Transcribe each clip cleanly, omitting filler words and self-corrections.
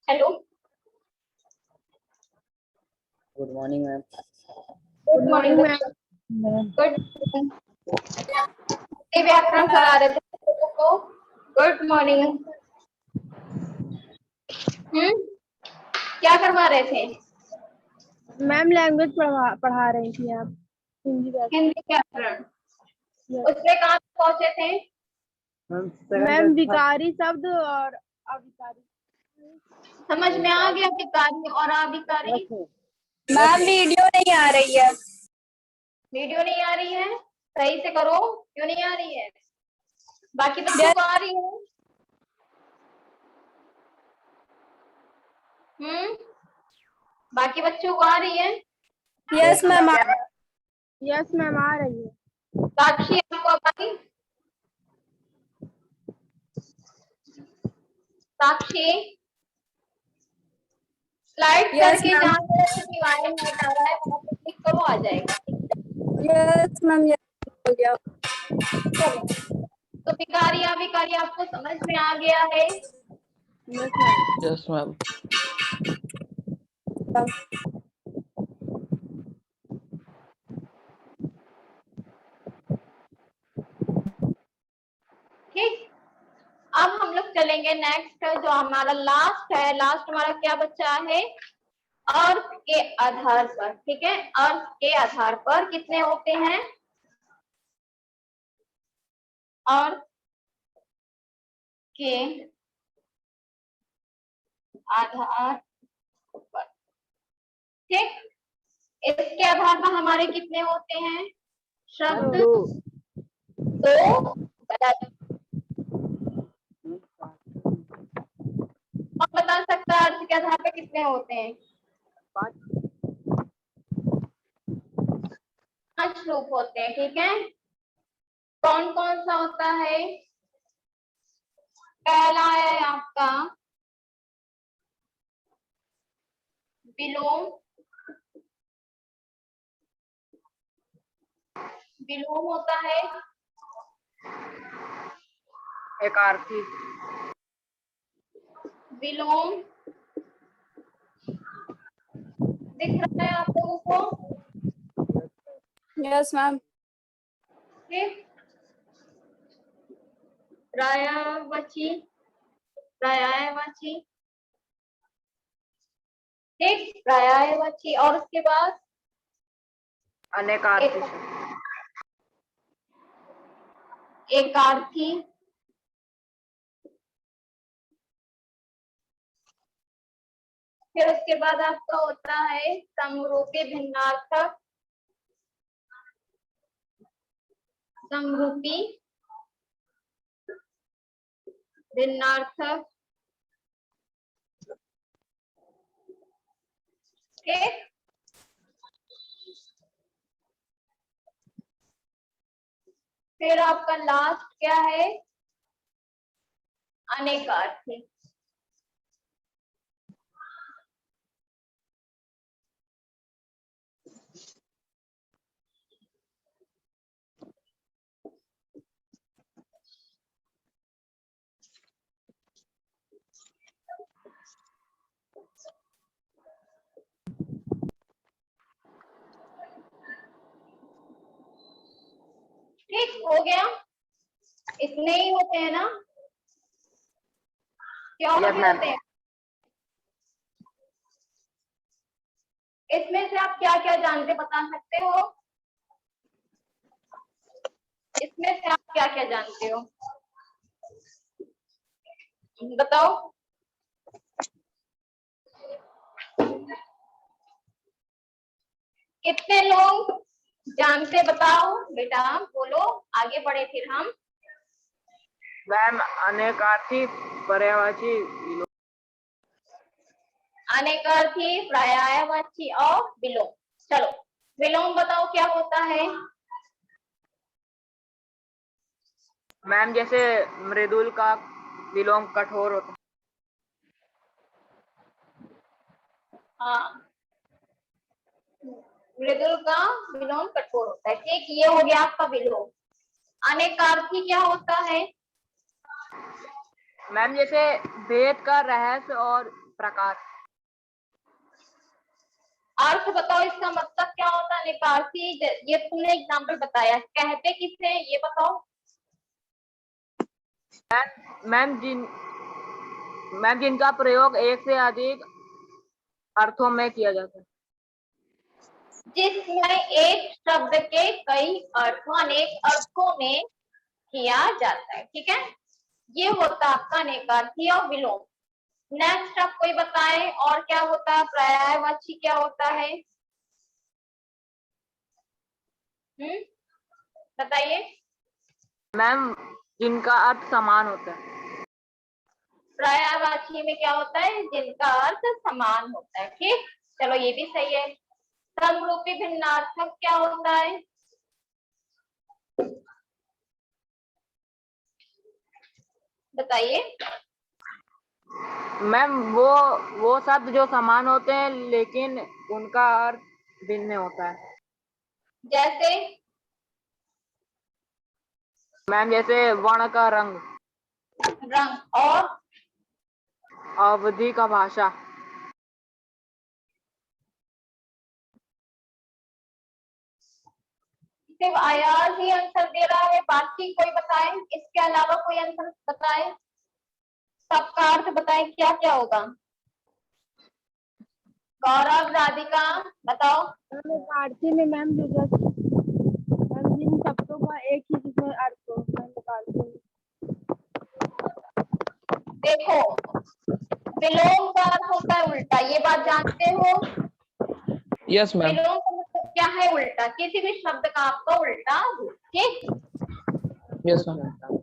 Hello, good morning ma'am. Good morning ma'am. Good व्याकरण करा रहे थे बच्चों को। Good morning. क्या करवा रहे थे? मैम लैंग्वेज पढ़ा रही थी आप, हिंदी व्याकरण। हिंदी व्याकरण। उसमें कहाँ तक पहुंचे थे? मैम विकारी शब्द और अविकारी। समझ में आ गया विकारी और अविकारी? मैम वीडियो नहीं आ रही है। वीडियो नहीं आ रही है? सही से करो। क्यों नहीं आ रही है? बाकी बच्चों को आ रही है? बाकी बच्चों को आ रही है? Yes ma'am. यस मैम आ रही है। साक्षी आपको आ रही? साक्षी स्लाइड करके जहाँ पे वायर नेट आ रहा है वहां पे क्लिक करो, आ जाएगा। यस मैम, हो गया। तो विकारी अविकारी आपको समझ में आ गया है? Yes ma'am. ठीक, अब हम लोग चलेंगे नेक्स्ट जो हमारा लास्ट है। लास्ट हमारा क्या बच्चा है? अर्थ के आधार पर। ठीक है, अर्थ के आधार पर कितने होते हैं? अर्थ के आधार पर। ठीक, इसके आधार पर हमारे कितने होते हैं शब्द? दो। और बता सकता है अर्थ के आधार पर कितने होते हैं? 5 रूप होते हैं। ठीक है, कौन कौन सा होता है? पहला है आपका विलोम। विलोम होता है। एकार्थी। विलोम दिख रहा है आप लोगों को? Yes ma'am. ठीक, पर्यायवाची, पर्यायवाची। ठीक, पर्यायवाची। और उसके बाद अनेकार्थी। एकार्थी। फिर उसके बाद आपका होता है समरूपी भिन्नार्थक। समरूपी भिन्नार्थक। ठीक, फिर आपका लास्ट क्या है? अनेकार्थी। ठीक हो गया? इतने ही होते हैं ना? क्या होते हैं? इसमें से आप क्या क्या जानते बता सकते हो? इसमें से आप क्या क्या जानते हो बताओ? कितने लोग जानते बताओ बेटा, बोलो, आगे बढ़े फिर हम। मैम अनेकार्थी, पर्यायवाची, अनेकार्थी, पर्यायवाची और विलोम। चलो विलोम बताओ क्या होता है? मैम जैसे मृदुल का विलोम कठोर होता है। हाँ, मृदुल का विलोम कठोर होता है। ठीक, ये हो गया आपका विलोम। अनेकार्थी क्या होता है? मैम जैसे वेद का रहस्य और प्रकार। अर्थ बताओ, इसका मतलब क्या होता है अनेकार्थी? ये तुमने एग्जाम्पल बताया, कहते किसे हैं ये बताओ। मैम जिनका प्रयोग एक से अधिक अर्थों में किया जाता है। जिसमें एक शब्द के कई अर्थों, अनेक अर्थों में किया जाता है, ठीक है। ये होता है आपका अनेकार्थी और विलोम। नेक्स्ट आप कोई बताएं और क्या होता है, पर्यायवाची क्या होता है? बताइए। मैम जिनका अर्थ समान होता है। पर्यायवाची में क्या होता है? जिनका अर्थ समान होता है, ठीक। चलो ये भी सही है। समरूपी भिन्नार्थक क्या होता है? बताइए। मैम वो शब्द जो समान होते हैं लेकिन उनका अर्थ भिन्न होता है। जैसे? मैम जैसे वर्ण का रंग, रंग, और अवधि का भाषा। सिर्फ आयाज ही आंसर दे रहा है, बाकी कोई बताए, इसके अलावा कोई आंसर बताए, सबका अर्थ बताए क्या क्या होगा। गौरव, राधिका बताओ। अनेकार्थी में मैम मैम जिन शब्दों का एक ही जिसमें अर्थ हो, अनेकार्थी में। देखो, विलोम का अर्थ होता है उल्टा, ये बात जानते हो? Yes ma'am. विलोम का मतलब क्या है? उल्टा, किसी भी शब्द का आपका उल्टा रूप, ठीक। Yes ma'am.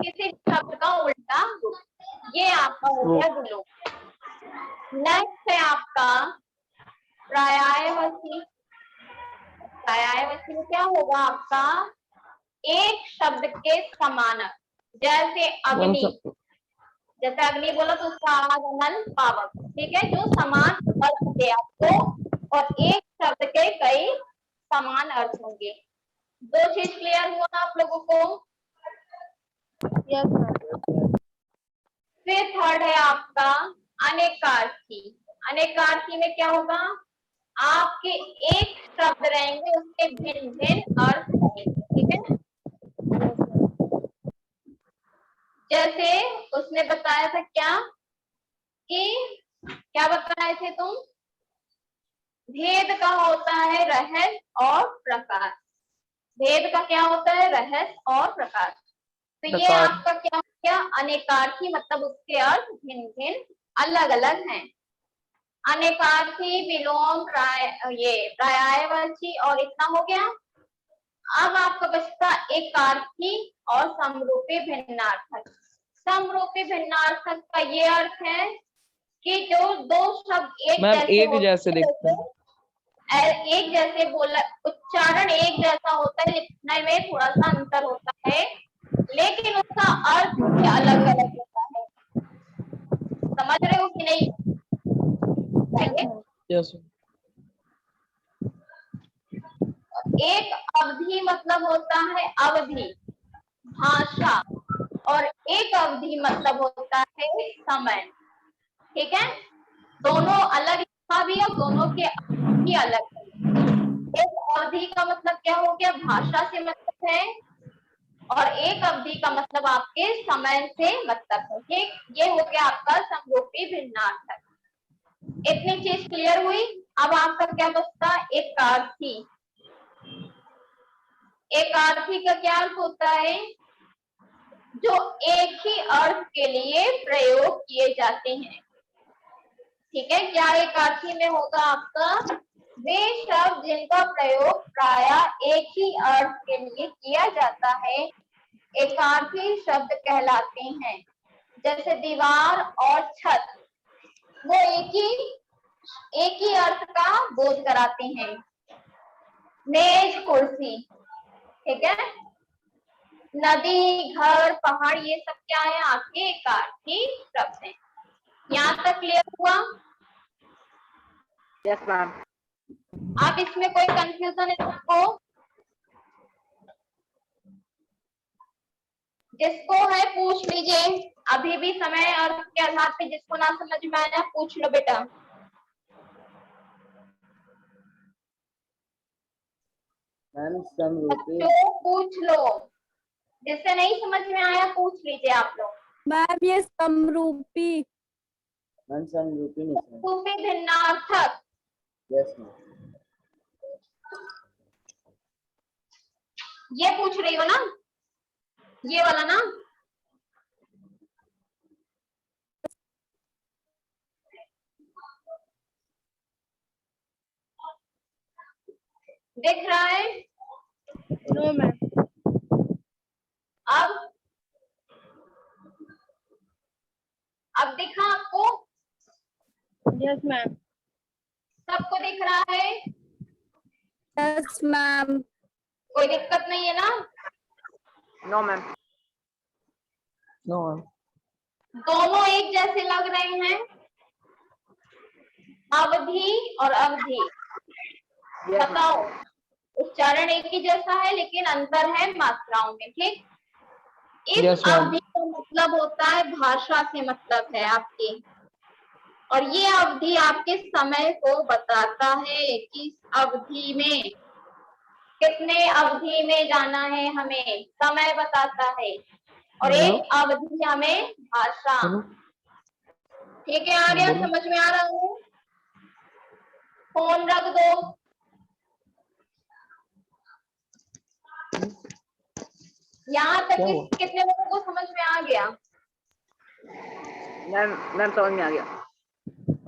किसी भी शब्द का उल्टा रूप, ये आपका हो गया विलोम। नेक्स्ट है आपका पर्यायवाची। पर्यायवाची में क्या होगा आपका? एक शब्द के समान, जैसे अग्नि। जैसे अग्नि बोला तो उसका आगमन पावक, ठीक है, जो समान अर्थ दे आपको, और एक शब्द के कई समान अर्थ होंगे। दो चीज क्लियर हुआ आप लोगों को? Yes ma'am. फिर थर्ड है आपका अनेकार्थी। अनेकार्थी में क्या होगा? आपके एक शब्द रहेंगे, उसके भिन्न भिन्न अर्थ रहेंगे, ठीक है। जैसे उसने बताया था क्या कि, क्या बताए थे तुम? भेद का होता है रहस्य और प्रकाश। भेद का क्या होता है? रहस्य और प्रकाश। तो ये प्रकार। आपका क्या हो गया? अनेकार्थी, मतलब उसके अर्थ भिन्न भिन्न अलग अलग हैं। अनेकार्थी, विलोम, ये पर्यायवाची, और इतना हो गया। अब आपका बचता एकार्थी और समरूपी भिन्नार्थक। समरूपी भिन्नार्थक का ये अर्थ है कि जो दो शब्द एक मैम जैसे एक जैसे दिखते हैं। एक जैसे बोला, उच्चारण एक जैसा होता है, लिखने में थोड़ा सा अंतर होता है, लेकिन उसका अर्थ भी अलग अलग होता है। समझ रहे हो कि नहीं? यस। एक अवधि मतलब होता है अवधि, भाषा, और एक अवधि मतलब होता है समय, ठीक है। दोनों अलग लिखा भी है, दोनों के अर्थ भी अलग है। एक अवधि का मतलब क्या हो गया? भाषा से मतलब है, और एक अवधि का मतलब आपके समय से मतलब है, ठीक। ये हो गया आपका समरूपी भिन्नार्थक। इतनी चीज क्लियर हुई। अब आपका क्या बचता? एकार्थी। एकार्थी का क्या अर्थ होता है? जो एक ही अर्थ के लिए प्रयोग किए जाते हैं, ठीक है। क्या एकार्थी में होगा आपका? वे शब्द जिनका प्रयोग प्रायः एक ही अर्थ के लिए किया जाता है, एकार्थी शब्द कहलाते हैं। जैसे दीवार और छत, वो एक ही अर्थ का बोध कराते हैं। मेज, कुर्सी, ठीक है। नदी, घर, पहाड़, ये सब क्या है? आपके एकार्थी शब्द हैं। यहाँ तक क्लियर हुआ? Yes ma'am. आप इसमें कोई कंफ्यूजन है आपको? जिसको है पूछ लीजिए, अभी भी समय और के आधार पे जिसको ना समझ में आया पूछ लो बेटा। मैम समरूपी। बच्चों पूछ लो, जिससे नहीं समझ में आया पूछ लीजिए आप लोग। मैम ये समरूपी। मैम समरूपी नहीं सर। समरूपी भिन्नार्थक, यस मैम। ये पूछ रही हो ना, ये वाला ना। दिख रहा है? No ma'am. अब दिखा आपको? Yes ma'am. सबको दिख रहा है? Yes ma'am. कोई दिक्कत नहीं है ना? No ma'am. No ma'am. दोनों एक जैसे लग रहे हैं, अवधि और अवधि। बताओ, उच्चारण एक ही जैसा है लेकिन अंतर है मात्राओं में, ठीक? इस Yes, ma'am. अवधि का मतलब होता है भाषा से मतलब है आपकी, और ये अवधि आपके समय को बताता है कि इस अवधि में कितने अवधि में जाना है, हमें समय बताता है, और एक अवधि हमें भाषा। ठीक है, आ गया? बोलो। समझ में आ रहा है? फोन रख दो। यहाँ तक कि कितने लोगों को समझ में आ गया? मैम समझ में आ गया।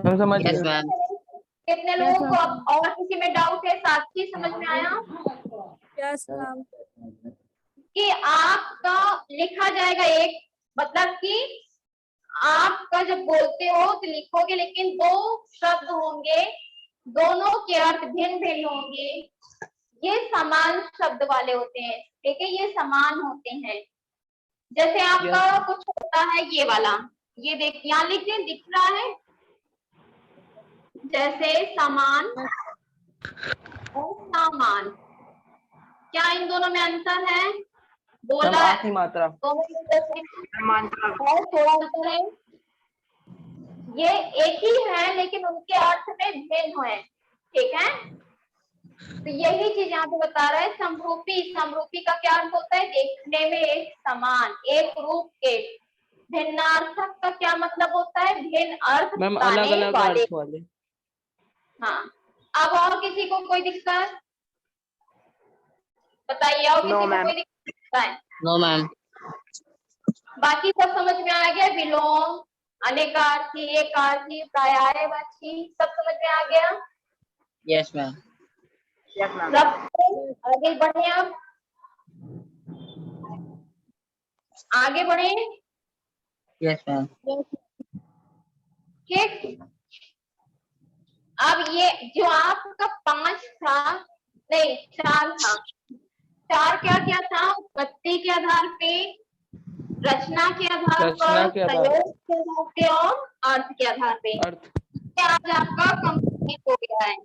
मैम समझ यस गया। मैम। कितने लोगों को अब और किसी में डाउट है? साक्षी समझ में आया यस मैम। कि आपका लिखा जाएगा एक, मतलब कि आपका जब बोलते हो तो लिखोगे, लेकिन दो शब्द होंगे, दोनों के अर्थ भिन्न भिन्न होंगे। ये समान शब्द वाले होते हैं, ठीक है, ये समान होते हैं। जैसे आपका कुछ होता है ये वाला, ये देख यहाँ लिखते दिख रहा है, जैसे समान और सामान। क्या इन दोनों में अंतर है? मैम बोला आ की मात्रा। दोनों में जैसे और थोड़ा अंतर है, ये एक ही है लेकिन उनके अर्थ में भिन्न है, ठीक है? तो यही चीज यहाँ पे बता रहा है। समरूपी, समरूपी का क्या अर्थ होता है? देखने में एक समान, एक रूप के। भिन्नार्थक का क्या मतलब होता है? भिन्न अर्थ मैम बताने अलग अलग वाले। अर्थ वाले। हाँ, अब और किसी को कोई दिक्कत बताइए? और किसी को कोई दिक्कत है? No ma'am. बाकी सब समझ में आ गया? विलोम, अनेकार्थी, एकार्थी, पर्यायवाची, सब समझ में आ गया? Yes ma'am. Yes ma'am. आगे बढ़े, अब आगे बढ़े। Yes ma'am. ठीक, अब ये जो आपका 5 था, नहीं 4 था, 4 क्या क्या था? उत्पत्ति के आधार पे, रचना के आधार रचना पर, के आधार प्रयोग के आधार पे और अर्थ के आधार पे। अर्थ। ये आज आपका कंप्लीट हो गया है।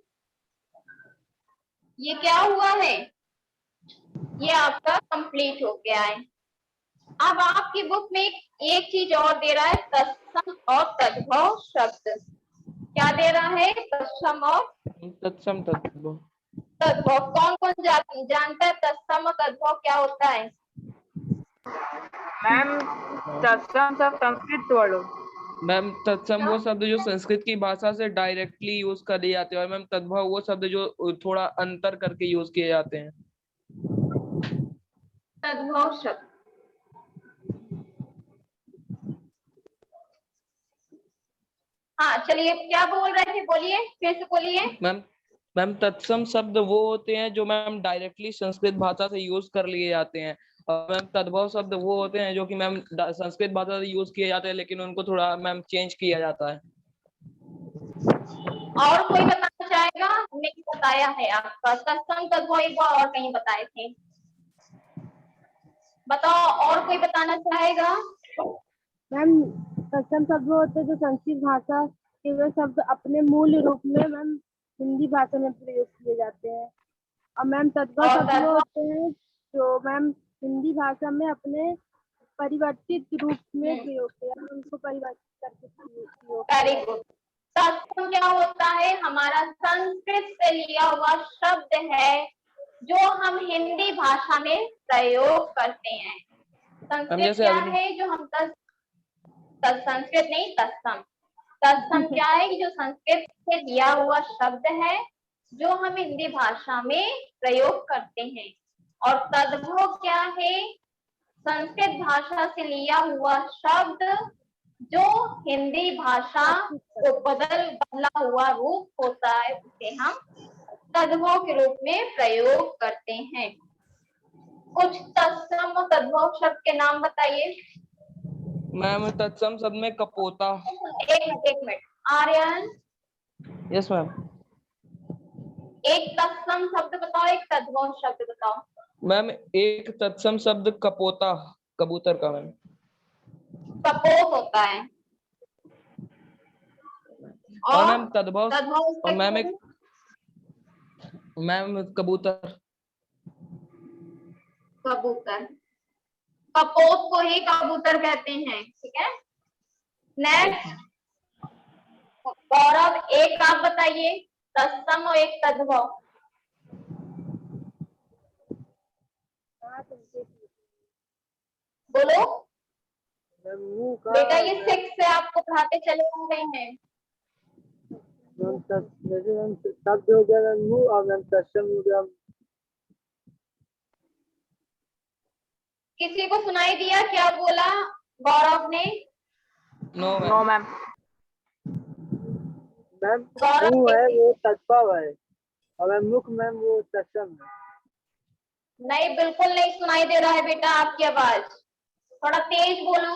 ये क्या हुआ है? ये आपका कंप्लीट हो गया है। अब आपकी बुक में एक चीज और दे रहा है, तत्सम और तद्भव शब्द। क्या दे रहा है? तत्सम और तत्सम तद्भव। तद्भव। कौन कौन जानता है तत्सम और तद्भव क्या होता है? मैम तत्सम सब संस्कृत वर्ड। मैम तत्सम वो शब्द जो संस्कृत की भाषा से डायरेक्टली यूज कर लिए जाते हैं, और मैम तद्भव वो शब्द जो थोड़ा अंतर करके यूज किए जाते हैं। तद्भव शब्द। हाँ चलिए, क्या बोल रहे थे? बोलिए, फिर से बोलिए। मैम तत्सम शब्द वो होते हैं जो मैम डायरेक्टली संस्कृत भाषा से यूज कर लिए जाते हैं, और मैम तद्भव शब्द वो होते हैं जो कि मैम संस्कृत भाषा से यूज किए जाते हैं लेकिन उनको थोड़ा मैम चेंज किया जाता है। और कोई बताना चाहेगा? हमने बताया है आपका तत्सम तद्भव, एक बार और कहीं बताए थे, बताओ और कोई बताना चाहेगा? मैम तत्सम शब्द वो होते हैं जो संस्कृत भाषा के वे शब्द अपने मूल रूप में मैम हिंदी भाषा में प्रयोग किए जाते हैं। और मैम तद्भव और शब्द वो तद्भव होते हैं जो मैम हिंदी भाषा में अपने परिवर्तित रूप में प्रयोग किया, उनको परिवर्तित करके प्रयोग वेरी गुड। तत्सम क्या होता है? हमारा संस्कृत से लिया हुआ शब्द है जो हम हिंदी भाषा में प्रयोग करते हैं। संस्कृत जैसे क्या है जो हम संस्कृत नहीं, तत्सम। तत्सम क्या है कि जो संस्कृत से लिया हुआ शब्द है जो हम हिंदी भाषा में प्रयोग करते हैं। और तद्भव क्या है? संस्कृत भाषा से लिया हुआ शब्द जो हिंदी भाषा को बदला हुआ रूप होता है उसे हम तद्भव के रूप में प्रयोग करते हैं। कुछ तत्सम और तद्भव शब्द के नाम बताइए। मैम तत्सम शब्द में कपोता। एक मिनट आर्यन, यस मैम। एक तत्सम शब्द बताओ, एक तद्भव शब्द बताओ। मैम एक तत्सम शब्द कपोता, कबूतर का मैम। कपोत होता है। और मैम तद्भव, तद्भव और मैम कबूतर। कबूतर, कपोत को ही कबूतर कहते हैं, ठीक है। नेक्स्ट गौरव, एक आप बताइए तत्सम और एक तद्भव। बोलो बेटा, ये 6 से आपको पढ़ाते चले आ रहे हैं। शब्द हो गया मैम मुंह, और मैम तत्सम हो गया। किसी को सुनाई दिया क्या बोला गौरव ने? No no ma'am. Ma'am Gaurav मुंह है देखिए। वो तत्सम है, और मैम मुख मैम वो तत्सम है। नहीं, बिल्कुल नहीं सुनाई दे रहा है बेटा आपकी आवाज, थोड़ा तेज बोलो।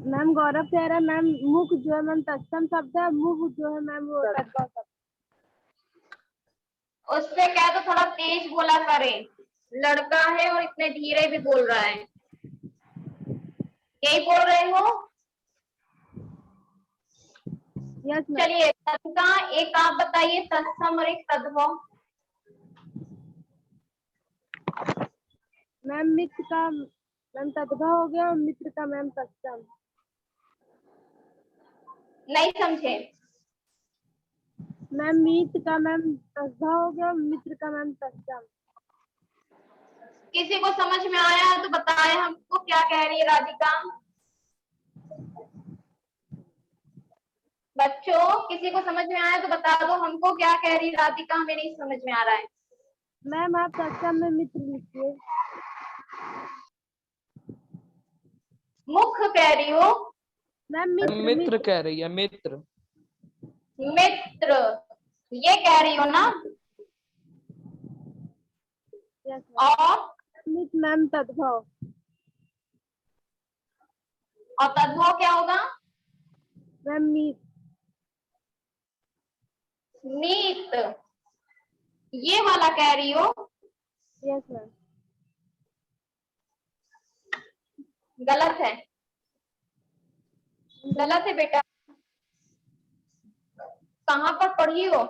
मैम गौरव कह रहा है मैम मुख जो है मैम तत्सम शब्द है, मुख जो है मैम वो तद्भव शब्द। उससे क्या तो थोड़ा तेज बोला करे, लड़का है और इतने धीरे भी बोल रहा है। यही बोल रहे हो? Yes ma'am. चलिए तत्का एक आप बताइए तत्सम और एक तद्भव। मैम मित्र का मैम तद्भव हो गया, और मित्र का मैम तत्सम। नहीं समझे? मैम मीत का मैम तद्भव हो गया, मित्र का मैम तत्सम। किसी को समझ में आया तो बताए हमको, क्या कह रही है राधिका? बच्चों किसी को समझ में आया तो बता दो हमको, क्या कह रही राधिका? हमें नहीं समझ में आ रहा है। मैम आप तत्सम में मित्र लिखिए। मुख कह रही हो? मैम मित्र मित्र कह रही है, मित्र। मित्र ये कह रही हो ना? यस और मित्र मैम तद्भव। तद्भव क्या होगा? मैम मीत। मीत ये वाला कह रही हो? Yes ma'am. गलत है, गलत है बेटा। कहाँ पर पढ़ी हो?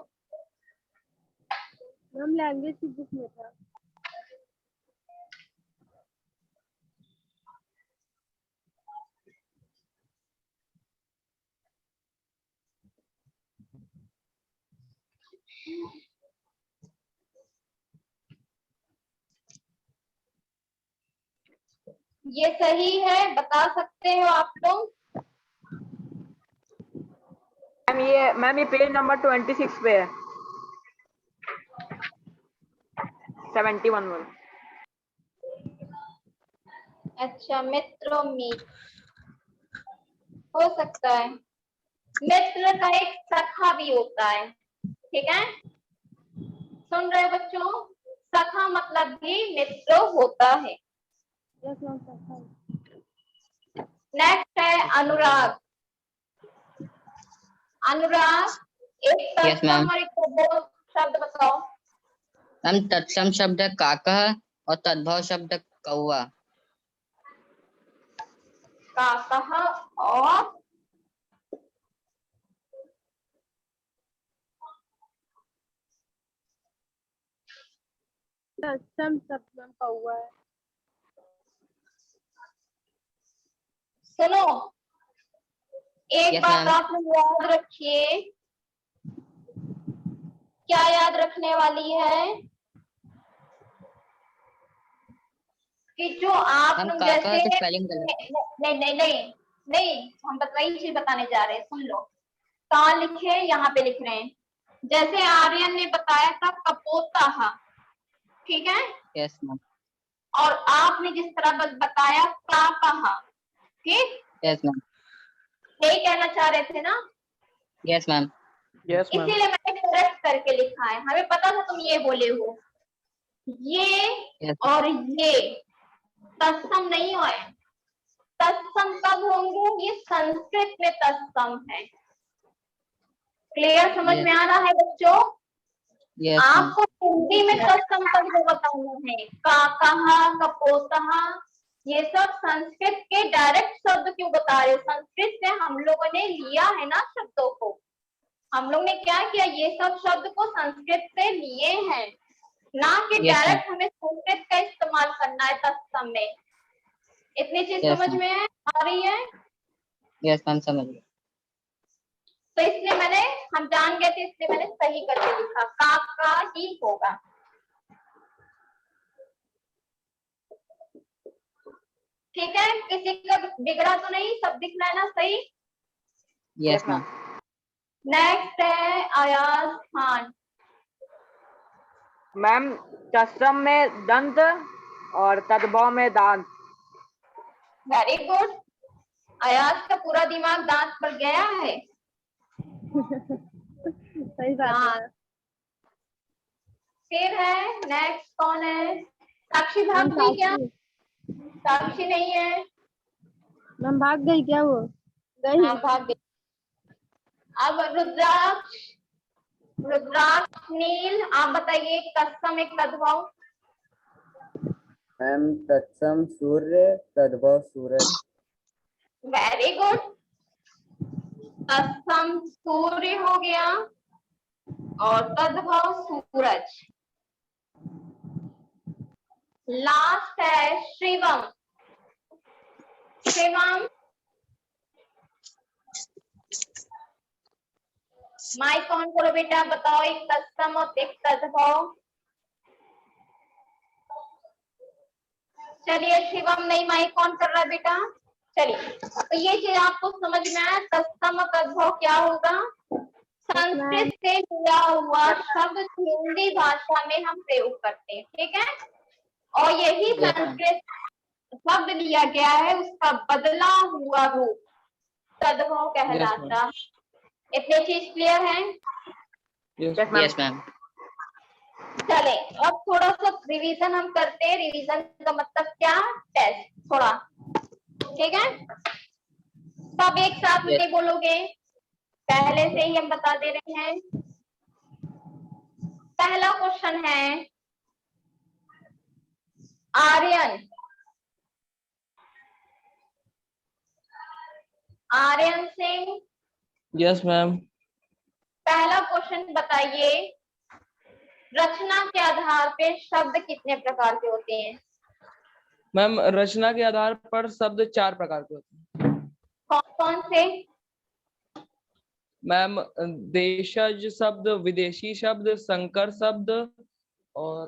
मैम लैंग्वेज की बुक में था। ये सही है, बता सकते हो आप लोग? मैम ये पेज नंबर 26 पे है, 71 में। अच्छा, मित्र मीत हो सकता है। मित्र का एक सखा भी होता है, ठीक है। सुन रहे हो बच्चों? सखा मतलब भी मित्र होता है। यस मैम तत्सम। नेक्स्ट है अनुराग। अनुराग एक यस मैम। तत्सम और एक तद्भव शब्द बताओ। मैम तत्सम शब्द है काकः और तद्भव शब्द है कौवा। काकः और तत्सम शब्द मैम कौवा है। सुनो, एक Yes, बात ma'am. आप लोग याद रखिए। क्या याद रखने वाली है कि जो आप हम लोग काका जैसे से स्पेलिंग गलत। नहीं नहीं नहीं नहीं, हम वही चीज बताने जा रहे हैं, सुन लो। कहाँ लिखे, यहाँ पे लिख रहे हैं। जैसे आर्यन ने बताया था कपोता, ठीक है, Yes, ma'am. और आपने जिस तरह बताया कहा, ठीक, Yes, ma'am. यही कहना चाह रहे थे ना। Yes, ma'am. Yes ma'am. इसीलिए मैंने करेक्ट करके लिखा है, हमें पता था तुम ये बोले हो। ये Yes. और ये तत्सम नहीं हुए। तत्सम कब होंगे, ये संस्कृत में तत्सम है। क्लियर, समझ Yes. में आ रहा है बच्चों? Yes, ma'am. आपको हिंदी में तत्सम कब को बताना है, काकहा, कपोतहा, ये सब संस्कृत के डायरेक्ट शब्द क्यों बता रहे हो? संस्कृत से हम लोगों ने लिया है ना शब्दों को, हम लोग ने क्या किया, ये सब शब्द को संस्कृत से लिए हैं, ना कि Yes, डायरेक्ट हमें संस्कृत का इस्तेमाल करना है तत्सम में। इतनी चीज Yes, समझ ma'am. में आ रही है? Yes, ma'am. समझ गए। तो इसलिए हम जान गए थे, इसलिए मैंने सही करके लिखा, का ही होगा। ठीक है, किसी का बिगड़ा तो नहीं, सब दिख रहा है ना सही? Yes, ma'am. नेक्स्ट है अयाज खान। मैम तत्सम में दंत और तद्भव में दांत। Very good. अयाज का पूरा दिमाग दांत पर गया है। सही बात है। फिर है नेक्स्ट कौन है? साक्षी मैम भाग गई क्या? साक्षी साक्षी नहीं है। मैम भाग गई क्या वो? गई? हाँ भाग गई। अब रुद्राक्ष नील, आप बताइए तत्सम एक तद्भव। मैम तत्सम सूर्य, तद्भव सूरज। Very good. तत्सम सूर्य हो गया और तद्भव सूरज। लास्ट है शिवम। शिवम माइक ऑन करो बेटा, बताओ एक तत्सम और एक तद्भव। चलिए शिवम नहीं माइक ऑन कर रहा बेटा। चलिए, तो ये चीज आपको समझ में आया, तत्सम और तद्भव क्या होगा? संस्कृत से लिया हुआ शब्द हिंदी भाषा में हम प्रयोग करते हैं, ठीक है, और यही Yes, ma'am. संस्कृत शब्द लिया गया है, उसका बदला हुआ रूप तद्भव कहलाता। इतने चीज क्लियर है? Yes Yes, ma'am. चले अब थोड़ा सा रिवीजन हम करते हैं। रिवीजन का मतलब क्या? टेस्ट थोड़ा, ठीक है। सब एक साथ में Yes. नहीं बोलोगे, पहले से ही हम बता दे रहे हैं। पहला क्वेश्चन है आर्यन सिंह। Yes ma'am. पहला क्वेश्चन बताइए, रचना के आधार पे शब्द कितने प्रकार के होते हैं? मैम रचना के आधार पर शब्द 4 प्रकार के होते हैं। कौन कौन से? मैम देशज शब्द, विदेशी शब्द, संकर शब्द और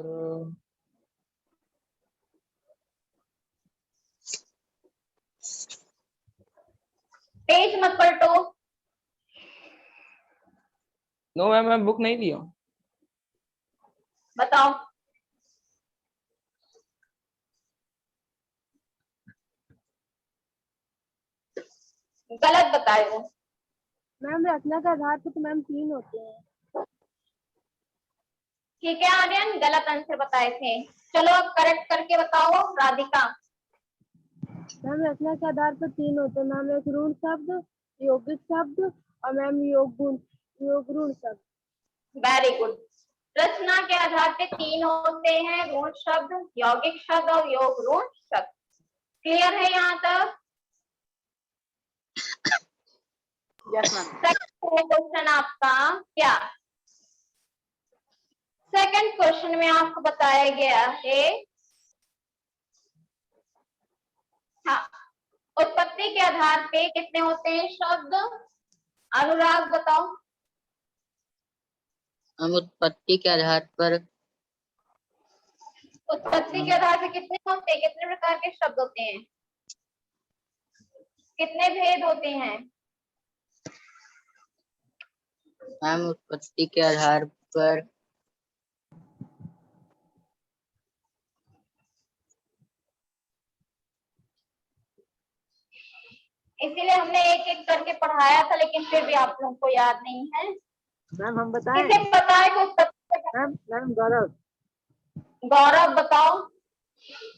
पेज मत पलटो। नो मैम, मैं बुक नहीं लिया हूँ। बताओ। गलत बताए हो। मैम रचना के आधार पे तो मैम 3 होते हैं। ठीक है आर्यन, गलत आंसर बताए थे। चलो अब करेक्ट करके बताओ राधिका। मैम रचना के आधार पर 3 होते हैं मैम, एक ऋण शब्द, यौगिक शब्द और मैम योग ऋण शब्द। Very good. रचना के आधार पे 3 होते हैं, ऋण शब्द, यौगिक शब्द और योग ऋण शब्द। क्लियर है यहाँ तक? Yes ma'am. क्वेश्चन आपका क्या? सेकंड क्वेश्चन में आपको बताया गया है, हाँ, उत्पत्ति उत्पत्ति के आधार पे कितने होते हैं शब्द? अनुराग बताओ। हम उत्पत्ति के आधार पर उत्पत्ति के आधार पे कितने होते हैं, कितने प्रकार के शब्द होते हैं, कितने भेद होते हैं? हम उत्पत्ति के आधार पर इसीलिए हमने एक एक करके पढ़ाया था, लेकिन फिर भी आप लोगों को याद नहीं है। मैम हम बताएं। किसे पता है कि उत्पत्ति? मैम गौरव। गौरव बताओ।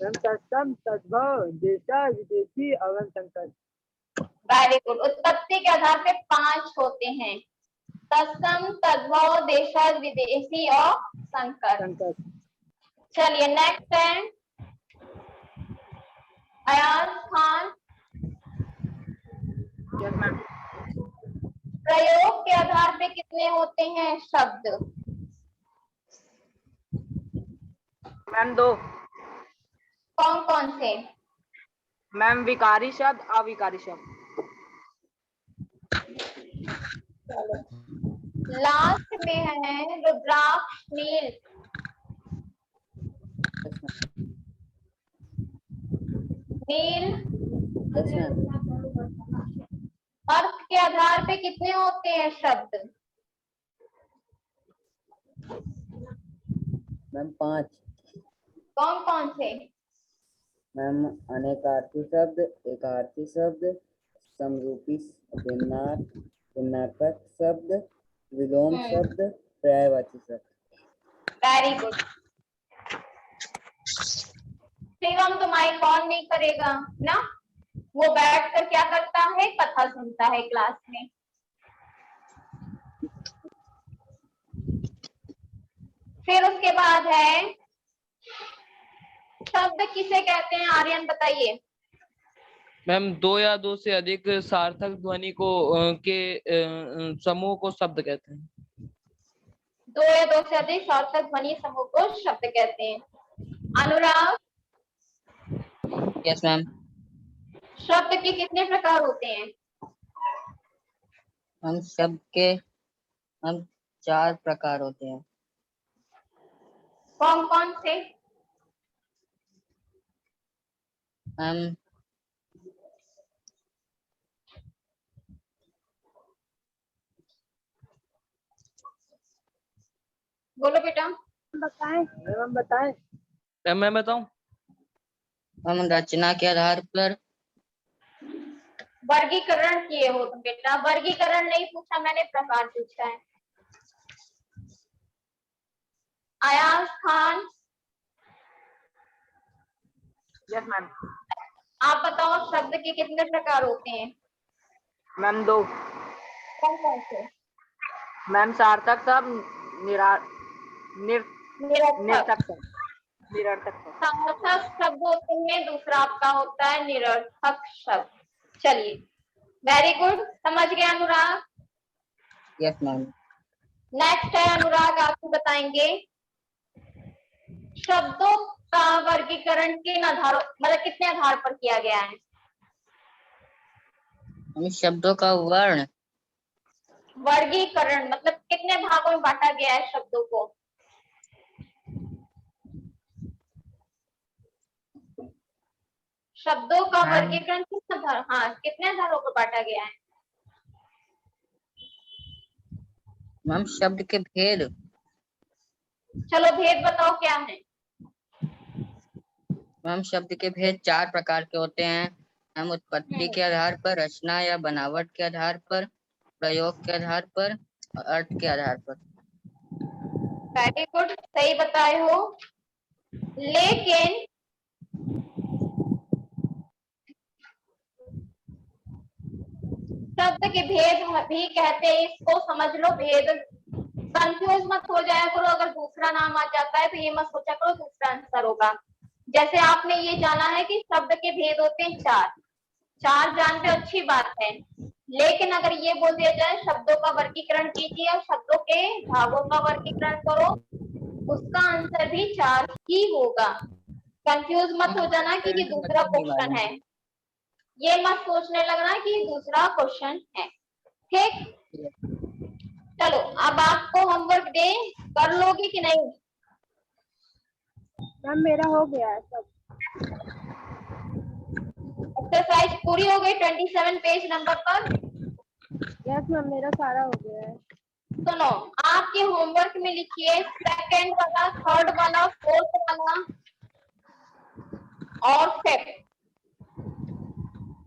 मैम तत्सम, तद्भव, देशा, विदेशी, अवन संकर। Very good. उत्पत्ति के आधार पे 5 होते हैं, तत्सम, तद्भव, देशज, विदेशी और संकर। चलिए नेक्स्ट है अयाज खान। Yes ma'am. प्रयोग के आधार पे कितने होते हैं शब्द? मैम 2। कौन कौन से? मैम विकारी शब्द, अविकारी शब्द। लास्ट में है रुद्राक्ष, नील। नील यस मैम। अर्थ के आधार पे कितने होते हैं शब्द? मैम 5। कौन कौन से? मैम अनेकार्थी शब्द, एकार्थी शब्द, समरूपी, भिन्नार्थक शब्द, विलोम शब्द, पर्यायवाची शब्द। Very good. शिवम तो माइक ऑन नहीं करेगा ना, वो बैठ कर क्या करता है, कथा सुनता है क्लास में। फिर उसके बाद है शब्द किसे कहते हैं, आर्यन बताइए। मैम 2 या 2 से अधिक सार्थक ध्वनि को के समूह को शब्द कहते हैं। 2 या 2 से अधिक सार्थक ध्वनि समूह को शब्द कहते हैं। अनुराग, यस मैम। शब्द के कितने प्रकार होते हैं? हम शब्द के 4 प्रकार होते हैं। कौन कौन से? हम बोलो बेटा। बताएं। मैम बताएं। मैं बताऊं? हम रचना के आधार पर वर्गीकरण किए हो तुम बेटा, वर्गीकरण नहीं पूछा मैंने, प्रकार पूछा है। Ayaz Khan, yes ma'am. आप बताओ शब्द के कितने प्रकार होते हैं? मैम 2। कौन कौन से? मैम सार्थक शब्द, निरर्थक। निरर्थक शब्द। निरर्थक शब्द। सार्थक शब्द होते हैं, दूसरा आपका होता है निरर्थक शब्द। चलिए वेरी गुड, समझ गए अनुराग? Yes ma'am. नेक्स्ट है अनुराग, आपको बताएंगे शब्दों का वर्गीकरण किन आधारों, मतलब कितने आधार पर किया गया है? हम शब्दों का वर्ण वर्गीकरण मतलब कितने भागों में बांटा गया है शब्दों को? शब्दों का वर्गीकरण किस आधार, हाँ कितने आधारों पर बांटा गया है? मैम शब्द के भेद। चलो भेद बताओ क्या है? मैम शब्द के भेद 4 प्रकार के होते हैं। हम उत्पत्ति के आधार पर, रचना या बनावट के आधार पर, प्रयोग के आधार पर और अर्थ के आधार पर। वेरी गुड, सही बताए हो। लेकिन शब्द के भेद भी कहते हैं, इसको समझ लो। भेद कंफ्यूज मत हो जाया करो, अगर दूसरा नाम आ जाता है तो ये मत सोचा करो दूसरा आंसर होगा। जैसे आपने ये जाना है कि शब्द के भेद होते हैं 4 जानते हो, अच्छी बात है। लेकिन अगर ये बोल दिया जाए शब्दों का वर्गीकरण कीजिए और शब्दों के भागों का वर्गीकरण करो, उसका आंसर भी 4 ही होगा। कंफ्यूज मत हो जाना कि ये दूसरा क्वेश्चन है। ये मत सोचने लगना कि दूसरा क्वेश्चन है, ठीक। चलो अब आपको होमवर्क दे, कर लोगे कि नहीं? मैम मेरा हो गया है सब। एक्सरसाइज पूरी हो गई 27 पेज नंबर पर। यस मैम मेरा सारा हो गया है। सुनो, आपके होमवर्क में लिखिए सेकंड वाला, थर्ड वाला, फोर्थ वाला और फिफ्थ।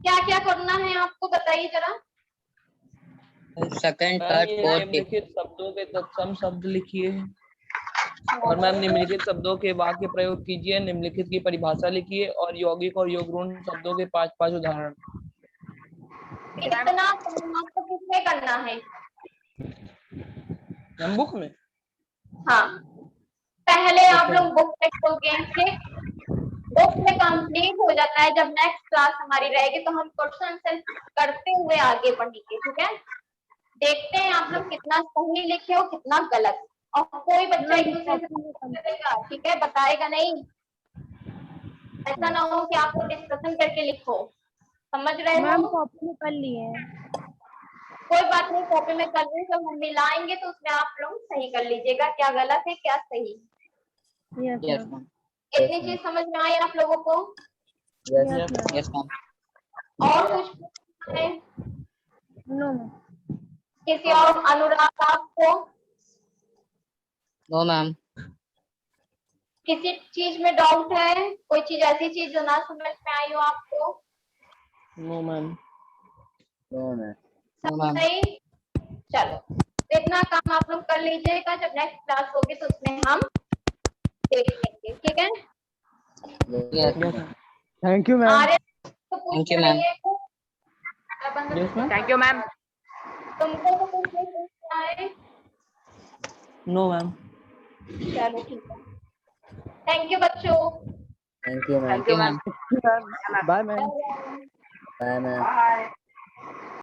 क्या क्या करना है आपको बताइए जरा। सेकंड मैम थर्ड ये फोर्थ निम्नलिखित शब्दों के तत्सम शब्द लिखिए और मैम निम्नलिखित शब्दों के वाक्य प्रयोग कीजिए, निम्नलिखित की परिभाषा लिखिए और यौगिक और योगगुण शब्दों के 5 उदाहरण। इतना काम आपको किसमें करना है? मैम बुक में। हाँ, पहले आप लोग बुक लिखोगे, ठीक। बुक में कंप्लीट हो जाता है, जब नेक्स्ट क्लास हमारी रहेगी तो हम क्वेश्चन आंसर करते हुए आगे बढ़ेंगे, ठीक है। देखते हैं आप लोग कितना सही लिखे हो कितना गलत, और कोई बच्चा एक दूसरे से करेगा, ठीक है, बताएगा नहीं। ऐसा ना हो कि आप लोग डिस्कशन करके लिखो, समझ रहे मैम हो? कॉपी में कर लिए हैं। कोई बात नहीं, कॉपी में कर लीजिए, जब हम मिलाएंगे तो उसमें आप लोग सही कर लीजिएगा क्या गलत है क्या सही। Yes yes ma'am. मैम। इतनी चीज समझ में आई आप लोगों को? Yes yes ma'am. Yes ma'am. और कुछ पूछना है? No ma'am. किसी और अनुराग आपको नो मैम। किसी चीज में डाउट है? कोई चीज ऐसी चीज जो ना समझ में आई हो आपको? No ma'am. No ma'am. No ma'am. नहीं, चलो इतना काम आप लोग कर लीजिएगा, जब नेक्स्ट क्लास होगी तो उसमें हम देख लेंगे, ठीक है। Yes yes ma'am. Thank you ma'am. Arya तो Thank पूछना you, ma'am. नहीं है कुछ? Yes ma'am. Thank you ma'am. तुमको तो कुछ नहीं पूछना है? No ma'am. चलो ठीक है, थैंक यू बच्चों। Thank you ma'am. Thank you ma'am. Bye ma'am. Bye. Bye ma'am. Bye.